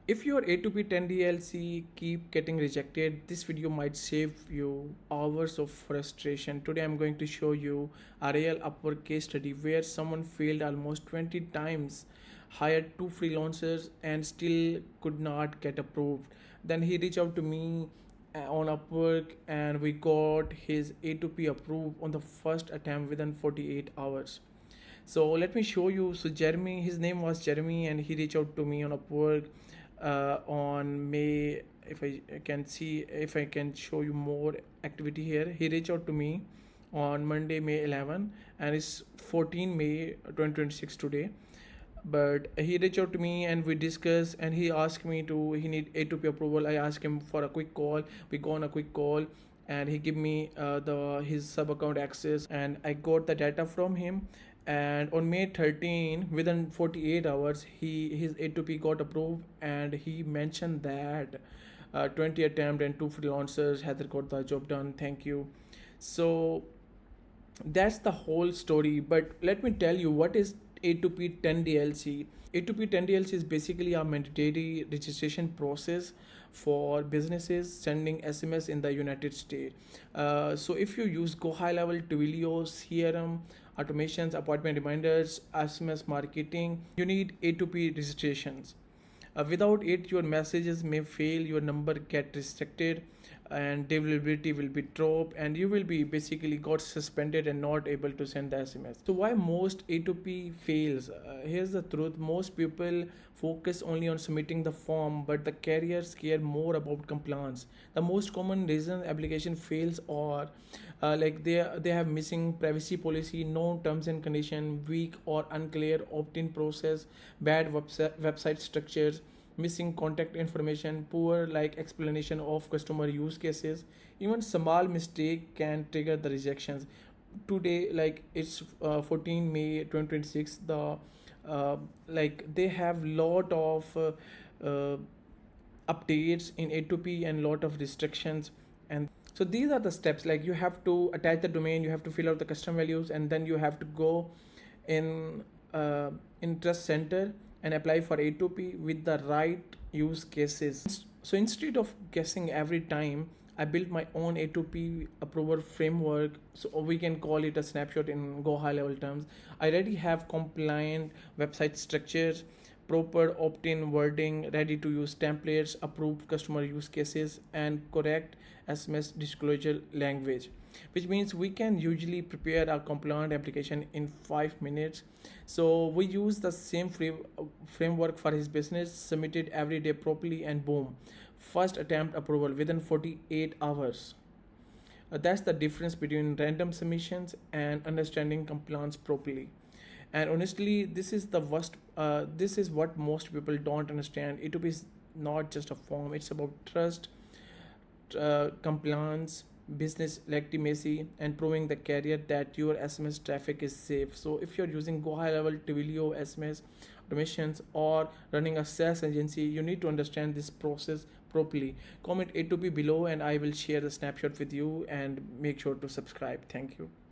If your A2P 10DLC keep getting rejected, this video might save you hours of frustration. Today I'm going to show you a real Upwork case study where someone failed almost 20 times, hired two freelancers and still could not get approved. Then he reached out to me on Upwork and we got his A2P approved on the first attempt within 48 hours. So let me show you. So Jeremy, his name was Jeremy, and he reached out to me on Upwork on May. If I can see, if I can show you more activity here, he reached out to me on Monday, May 11, and it's 14 May 2026 today. But he reached out to me and we discussed, and he asked me to he need A2P approval. I asked him for a quick call. We go on a quick call, and he give me the his sub account access, and I got the data from him. And on May 13, within 48 hours, his A2P got approved, and he mentioned that 20 attempt and two freelancers had got the job done. Thank you. So that's the whole story. But let me tell you what is A2P 10DLC. A2P 10DLC is basically a mandatory registration process for businesses sending SMS in the United States. So if you use GoHighLevel Twilio, CRM, automations, appointment reminders, SMS marketing, you need A2P registrations. Without it, your messages may fail, your number get restricted, and deliverability will be dropped, and you will be basically got suspended and not able to send the SMS. So why most A2P fails? Here's the truth: most people focus only on submitting the form, but the carriers care more about compliance. The most common reason application fails are like they have missing privacy policy, no terms and condition, weak or unclear opt-in process, bad website structures, missing contact information, poor like explanation of customer use cases. Even small mistake can trigger the rejections. Today, like it's 14 May 2026, the like they have lot of updates in A2P and lot of restrictions. And so these are the steps. Like you have to attach the domain, you have to fill out the custom values, and then you have to go in interest center and apply for A2P with the right use cases. So instead of guessing every time, I built my own A2P approval framework. So we can call it a snapshot in Go high level terms. I already have compliant website structures, proper opt-in wording, ready to use templates, approved customer use cases, and correct SMS disclosure language, which means we can usually prepare a compliant application in 5 minutes. So we use the same framework for his business, submitted every day properly, and boom, first attempt approval within 48 hours. That's the difference between random submissions and understanding compliance properly. And honestly, this is the worst. This is what most people don't understand. A2P is not just a form; it's about trust, compliance, business legitimacy, and proving the carrier that your SMS traffic is safe. So if you're using GoHighLevel Twilio SMS automations or running a SaaS agency, you need to understand this process properly. Comment A2P below and I will share the snapshot with you, and make sure to subscribe. Thank you.